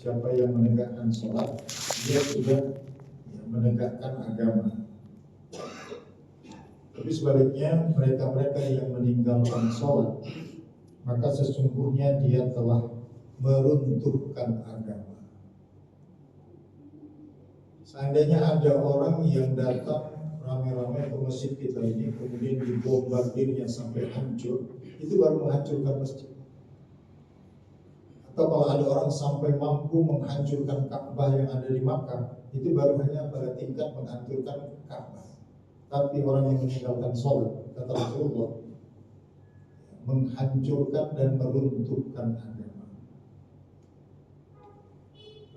siapa yang menegakkan sholat, dia sudah menegakkan agama. Tapi sebaliknya, mereka-mereka yang meninggalkan sholat, maka sesungguhnya dia telah meruntuhkan agama. Seandainya ada orang yang datang ramai-ramai ke masjid kita ini, kemudian dibombardirnya sampai hancur, itu baru menghancurkan masjid. Atau kalau ada orang sampai mampu menghancurkan Ka'bah yang ada di Makkah, itu baru hanya pada tingkat menghancurkan Ka'bah. Tapi orang yang meninggalkan sholat, kata Rasulullah, menghancurkan dan meruntuhkan agama.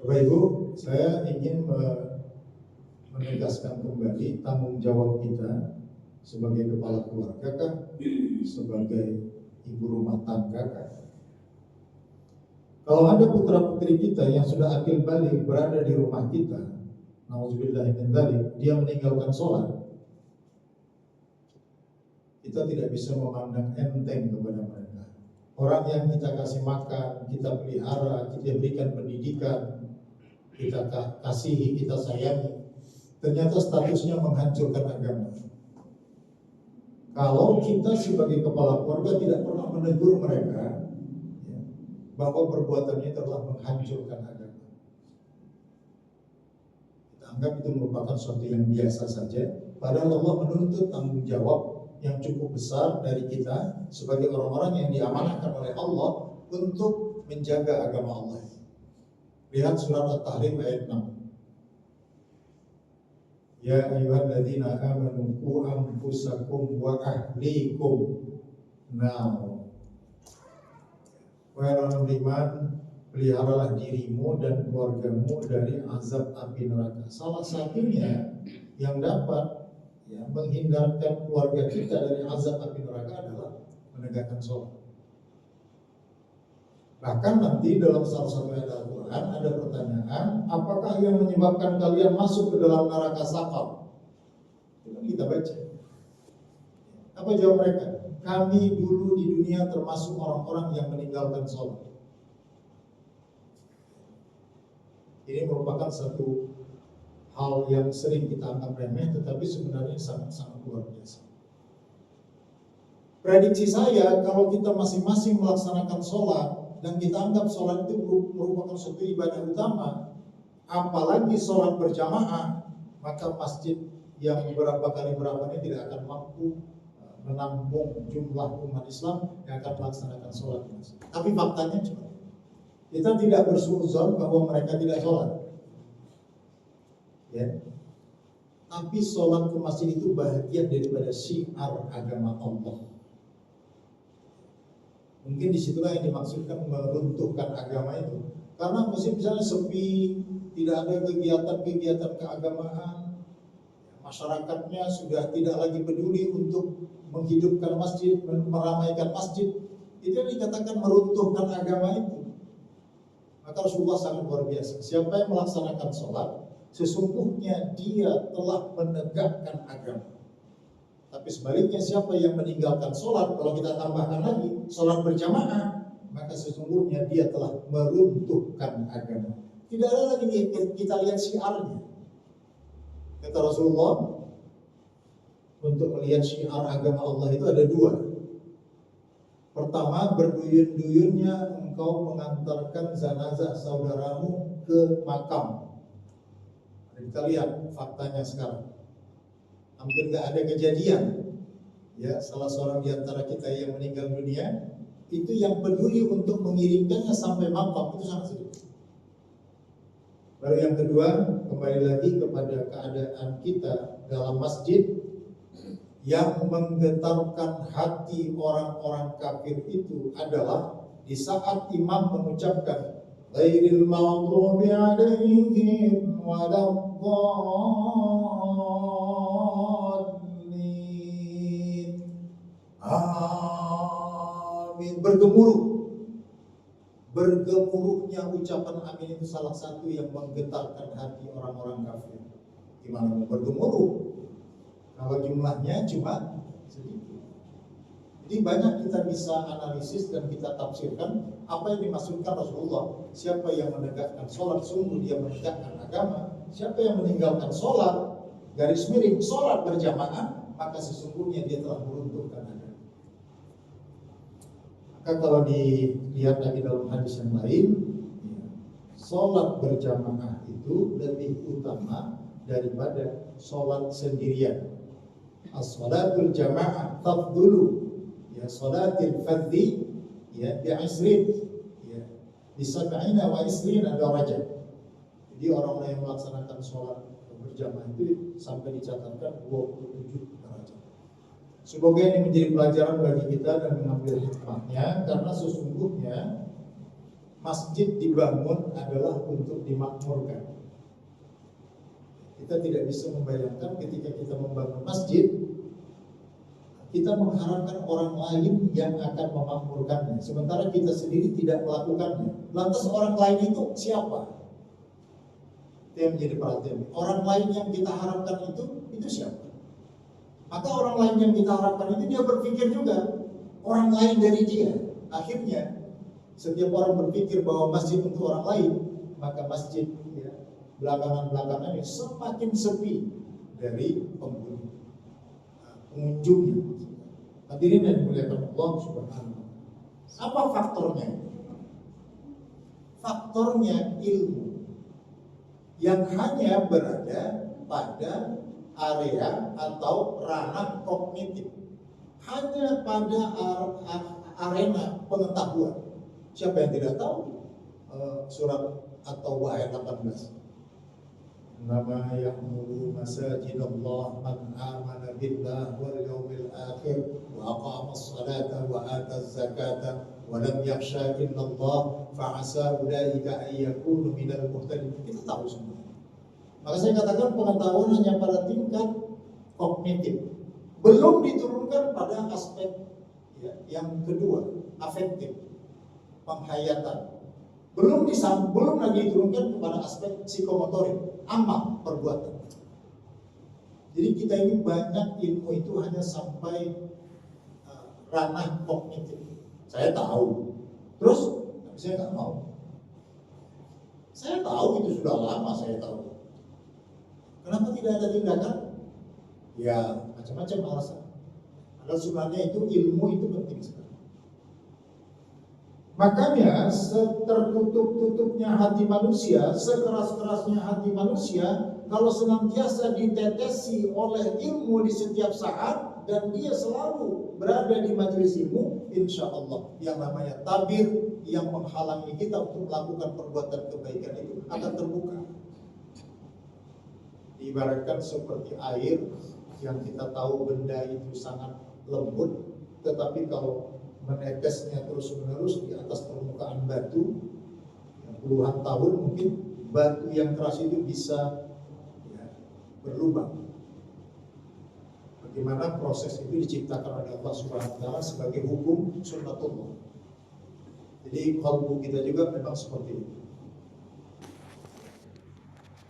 Bapak Ibu, saya ingin menegaskan kembali tanggung jawab kita sebagai kepala keluarga kah, sebagai ibu rumah tangga kah. Kalau ada putra putri kita yang sudah akil balik berada di rumah kita, nauzubillah min dzalik, dia meninggalkan sholat, kita tidak bisa memandang enteng kepada mereka. Orang yang kita kasih makan, kita pelihara, kita berikan pendidikan, kita kasihi, kita sayangi, ternyata statusnya menghancurkan agama. Kalau kita sebagai kepala keluarga tidak pernah menegur mereka bahwa perbuatannya telah menghancurkan agama, kita anggap itu merupakan sesuatu yang biasa saja. Padahal Allah menuntut tanggung jawab yang cukup besar dari kita sebagai orang-orang yang diamanahkan oleh Allah untuk menjaga agama Allah. Lihat surat At-Tahrim ayat 6. Ya ayyuhalladzina amanu qu anfusakum wa ahlikum nar. Wahai orang beriman, peliharalah dirimu dan keluargamu dari azab api neraka. Salah satunya yang dapat menghindarkan keluarga kita dari azab api neraka adalah menegakkan sholat. Bahkan nanti dalam salah satu ayat Al-Quran ada pertanyaan, apakah yang menyebabkan kalian masuk ke dalam neraka Saqar? Itu kita baca. Apa jawab mereka? Kami dulu di dunia termasuk orang-orang yang meninggalkan sholat. Ini merupakan satu hal yang sering kita anggap remeh, tetapi sebenarnya sangat-sangat luar biasa. Prediksi saya, kalau kita masing-masing melaksanakan sholat dan kita anggap sholat itu merupakan suatu ibadah utama, apalagi sholat berjamaah, maka masjid yang berapa kali berapa ini tidak akan mampu menampung jumlah umat Islam yang akan melaksanakan sholat. Tapi faktanya cuma kita tidak bersuuzon bahwa mereka tidak sholat. Ya. Tapi sholat ke masjid itu bahagian daripada syiar agama Allah. Mungkin disitulah yang dimaksudkan meruntuhkan agama itu. Karena masjid misalnya sepi, tidak ada kegiatan-kegiatan keagamaan, masyarakatnya sudah tidak lagi peduli untuk menghidupkan masjid, meramaikan masjid, itu yang dikatakan meruntuhkan agama itu. Maka Rasulullah sangat luar biasa. Siapa yang melaksanakan sholat, sesungguhnya dia telah menegakkan agama. Tapi sebaliknya siapa yang meninggalkan sholat, kalau kita tambahkan lagi sholat berjamaah, maka sesungguhnya dia telah meruntuhkan agama. Tidak ada lagi kita lihat syiarnya. Kata Rasulullah, untuk melihat syiar agama Allah itu ada dua. Pertama, berduyun-duyunnya engkau mengantarkan jenazah saudaramu ke makam. Kita lihat faktanya sekarang, hampir gak ada kejadian. Ya, salah seorang di antara kita yang meninggal dunia, itu yang peduli untuk mengirimkannya sampai makam, itu sangat sedikit. Baru yang kedua, kembali lagi kepada keadaan kita dalam masjid. Yang menggetarkan hati orang-orang kafir itu adalah di saat imam mengucapkan ghairil maghdubi alaihim waladdallin. Amin. Bergemuruhnya ucapan amin itu salah satu yang menggetarkan hati orang-orang kafir. Gimana mau bergemuruh kalau jumlahnya cuma sedikit? Jadi banyak kita bisa analisis dan kita tafsirkan apa yang dimaksudkan Rasulullah. Siapa yang menegakkan sholat, sungguh dia menegakkan agama. Siapa yang meninggalkan sholat, garis miring, sholat berjamaah, maka sesungguhnya dia telah meruntuhkan agama. Maka kalau dilihat lagi dalam hadis yang lain, sholat berjamaah itu lebih utama daripada sholat sendirian. As-sholatul jamaah tafdulu ya sholatil fardhi ya bi'isrin ya bisab'ina wa isrina darajat. Jadi orang-orang yang melaksanakan sholat berjamaah itu sampai dicatatkan 27 derajat. Semoga ini menjadi pelajaran bagi kita dan mengambil hikmahnya, karena sesungguhnya masjid dibangun adalah untuk dimakmurkan. Kita tidak bisa membayangkan ketika kita membangun masjid, kita mengharapkan orang lain yang akan memakmurkannya, sementara kita sendiri tidak melakukannya. Lantas orang lain itu siapa? Itu yang menjadi perhatian. Orang lain yang kita harapkan itu siapa? Maka orang lain yang kita harapkan itu dia berpikir juga orang lain dari dia. Akhirnya setiap orang berpikir bahwa masjid untuk orang lain, maka masjid ya, belakangan-belakangan ini semakin sepi dari pengunjungnya. Hadirin yang dimuliakan Allah Subhanahu wa taala. Apa faktornya? Faktornya ilmu yang hanya berada pada area atau ranah kognitif, hanya pada arena pengetahuan. Siapa yang tidak tahu surat At-Taubah ayat 18? Nama ya'muru masajidallah man amana billah wal yawmil akhir wa aqamas salata wa ataz zakata wa lam yakhsha illallah fa asa ulaika ay yakunu minal muhtadin. Kita tahu semua. Maka saya katakan pengetahuan hanya pada tingkat kognitif, belum diturunkan pada aspek ya, yang kedua, afektif, penghayatan. Belum lagi diturunkan kepada aspek psikomotorik, amal, perbuatan. Jadi kita ini banyak ilmu itu hanya sampai ranah kognitif. Saya tahu, terus saya nggak mau. Saya tahu itu sudah lama saya tahu. Kenapa tidak ada tindakan? Ya macam-macam alasan. Padahal sebenarnya itu ilmu itu penting sekali. Makanya setertutup-tutupnya hati manusia, sekeras-kerasnya hati manusia, kalau senantiasa ditetesi oleh ilmu di setiap saat dan dia selalu berada di majelis ilmu, insya Allah yang namanya tabir yang menghalangi kita untuk melakukan perbuatan kebaikan itu akan terbuka. Diibaratkan seperti air yang kita tahu benda itu sangat lembut, tetapi kalau menetesnya terus-menerus di atas permukaan batu yang puluhan tahun, mungkin batu yang keras itu bisa ya, berlubang. Bagaimana proses itu diciptakan oleh Allah Subhanahu wa taala sebagai hukum sunnatullah. Jadi qalbu kita juga memang seperti itu.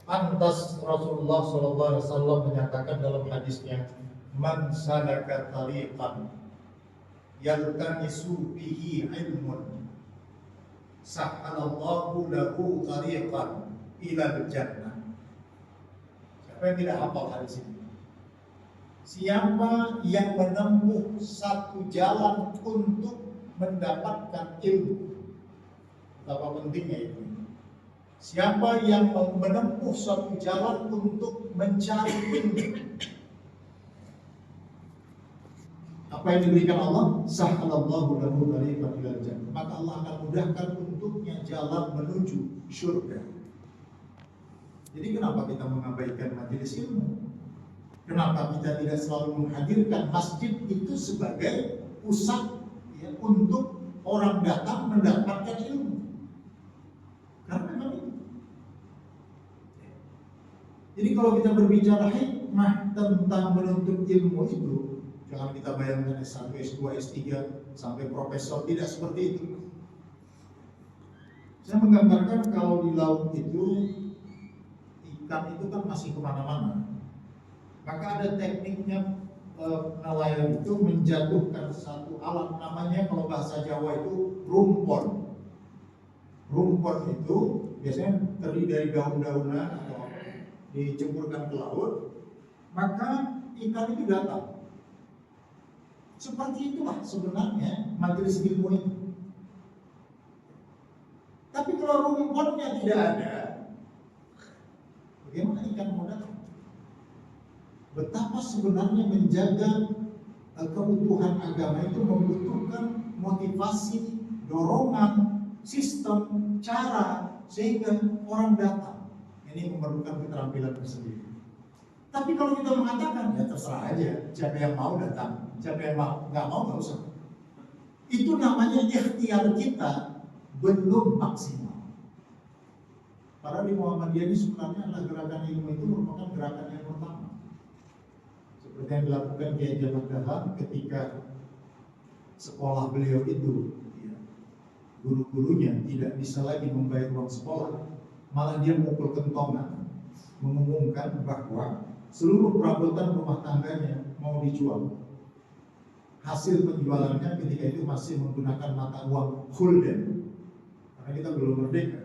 Pantas Rasulullah SAW menyatakan dalam hadisnya, man salaka tariqan yaltamisu bihi ilmun sahhalallahu lahu tariqan ilal jannah. Siapa yang tidak hafal hadis ini? Siapa yang menempuh satu jalan untuk mendapatkan ilmu, betapa pentingnya itu. Siapa yang menempuh suatu jalan untuk mencari ilmu, apa yang diberikan Allah? Sahhalallahu lahu tariqan ilal jannah. Maka Allah akan mudahkan untuknya jalan menuju surga. Jadi kenapa kita mengabaikan majelis ilmu? Kenapa kita tidak selalu menghadirkan masjid itu sebagai pusat ya, untuk orang datang mendapatkan ilmu? Karena memang itu. Jadi kalau kita berbicara hikmah tentang menuntut ilmu itu, jangan kita bayangkan S1, S2, S3 sampai profesor, tidak seperti itu. Saya menggambarkan kalau di laut itu ikan itu kan masih kemana-mana, maka ada tekniknya nelayan itu menjatuhkan satu alat namanya, kalau bahasa Jawa itu rumpon. Rumpon itu biasanya terdiri dari daun-daunan atau dicemburkan ke laut, maka ikan itu datang. Seperti itulah sebenarnya majelis ilmu itu. Tapi kalau rumponnya tidak ada, bagaimana ikan mau datang? Betapa sebenarnya menjaga keutuhan agama itu membutuhkan motivasi, dorongan, sistem, cara, sehingga orang datang. Ini memerlukan keterampilan tersendiri. Tapi kalau kita mengatakan, ya terserah aja, siapa yang mau datang, siapa yang nggak mau nggak usah. Itu namanya ikhtiar kita belum maksimal. Padahal di Muhammadiyah ini sebenarnya adalah gerakan ilmu itu merupakan gerakan yang pertama. Seperti yang dilakukan Kiai Jamal Dahlan ketika sekolah beliau itu, ya, guru-gurunya tidak bisa lagi membayar uang sekolah, malah dia mukul kentongan, mengumumkan bahwa seluruh perabotan rumah tangganya mau dijual. Hasil penjualannya ketika itu masih menggunakan mata uang gulden, karena kita belum merdeka.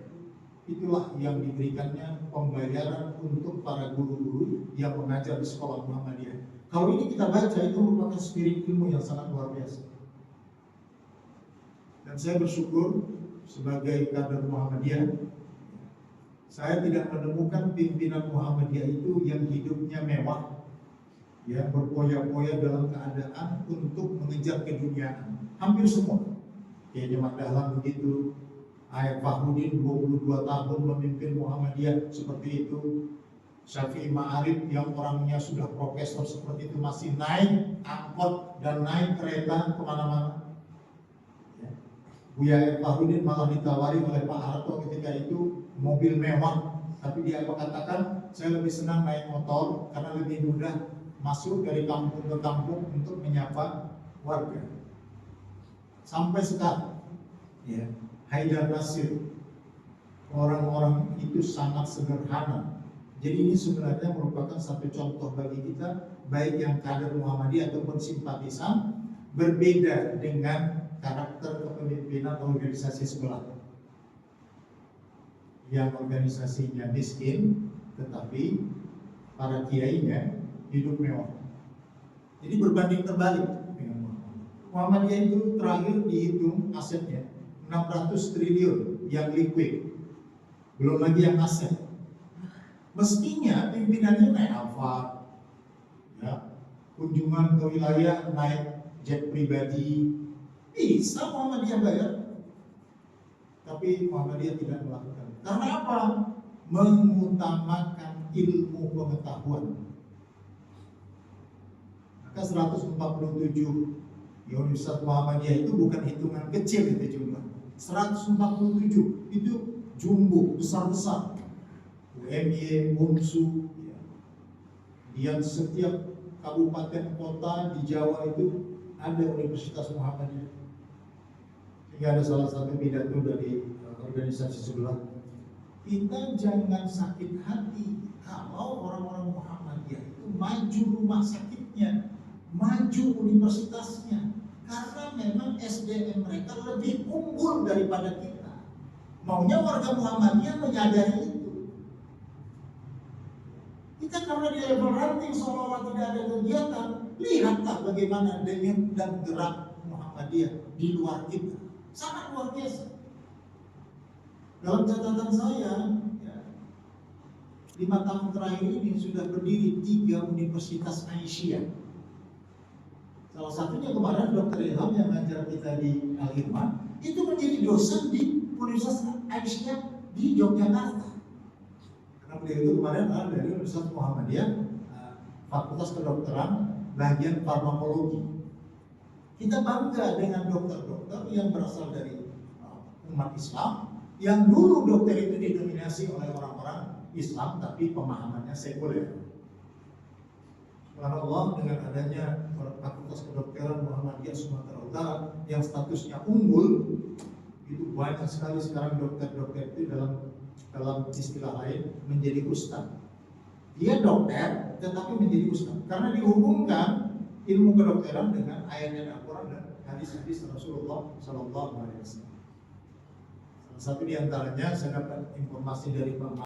Itulah yang diberikannya pembayaran untuk para guru-guru yang mengajar di sekolah Muhammadiyah. Kalau ini kita baca, itu merupakan spirit ilmu yang sangat luar biasa. Dan saya bersyukur sebagai kader Muhammadiyah, saya tidak menemukan pimpinan Muhammadiyah itu yang hidupnya mewah, ya, berpoya-poya dalam keadaan untuk mengejar keduniaan. Hampir semua. Kayaknya Mak Dahlan begitu, Ayat Fahrudin 22 tahun memimpin Muhammadiyah seperti itu. Syafi'i Ma'arif yang orangnya sudah profesor seperti itu masih naik angkot dan naik kereta kemana-mana. Ya. Buya Ayat Fahrudin malah ditawari oleh Pak Harto ketika itu mobil mewah, tapi dia katakan, saya lebih senang naik motor karena lebih mudah masuk dari kampung ke kampung untuk menyapa warga. Sampai sekarang, ya, Haidar Nasir, orang-orang itu sangat sederhana. Jadi ini sebenarnya merupakan satu contoh bagi kita, baik yang kader Muhammadiyah ataupun simpatisan, berbeda dengan karakter kepemimpinan organisasi sebelah. Yang organisasinya miskin, tetapi para kiainya hidup mewah. Jadi berbanding terbalik dengan Muhammadiyah. Muhammadiyah itu terakhir dihitung asetnya 600 triliun yang liquid, belum lagi yang aset. Mestinya pimpinannya naik Alfa, ya, kunjungan ke wilayah naik jet pribadi, bisa Muhammadiyah bayar. Tapi Muhammadiyah tidak melakukan. Karena apa? Mengutamakan ilmu pengetahuan. Maka 147 di Universitas Muhammadiyah itu bukan hitungan kecil itu jumlah. 147 itu jumbo, besar-besar. UMY, UNSU, ya. Di setiap kabupaten kota di Jawa itu ada Universitas Muhammadiyah. Sehingga ada salah satu pidato dari organisasi sebelah. Kita jangan sakit hati kalau orang-orang Muhammadiyah itu maju rumah sakitnya, maju universitasnya, karena memang SDM mereka lebih unggul daripada kita. Maunya warga Muhammadiyah menyadari itu. Kita karena di level ranting seolah-olah tidak ada kegiatan, lihatlah bagaimana denyut dan gerak Muhammadiyah di luar kita. Sangat luar biasa. Dalam catatan saya, ya, 5 tahun terakhir ini sudah berdiri 3 universitas Aisyah. Salah satunya kemarin Dr. Ilham yang ngajar kita di Al-Irman itu menjadi dosen di Universitas Aisyah di Yogyakarta. Karena beliau itu kemarin adalah dari Universitas Muhammadiyah, Fakultas Kedokteran, bagian farmakologi. Kita bangga dengan dokter-dokter yang berasal dari umat Islam, yang dulu dokter itu didominasi oleh orang-orang Islam tapi pemahamannya sekuler. Subhanallah, dengan adanya Fakultas Kedokteran Muhammadiyah Sumatera Utara yang statusnya unggul, itu banyak sekali sekarang dokter-dokter itu dalam istilah lain menjadi ustaz. Dia dokter tetapi menjadi ustaz karena dihubungkan ilmu kedokteran dengan ayat-ayat Al-Quran dan hadis-hadis Rasulullah Sallallahu Alaihi Wasallam. Salah satu di antaranya saya dapat informasi dari Pak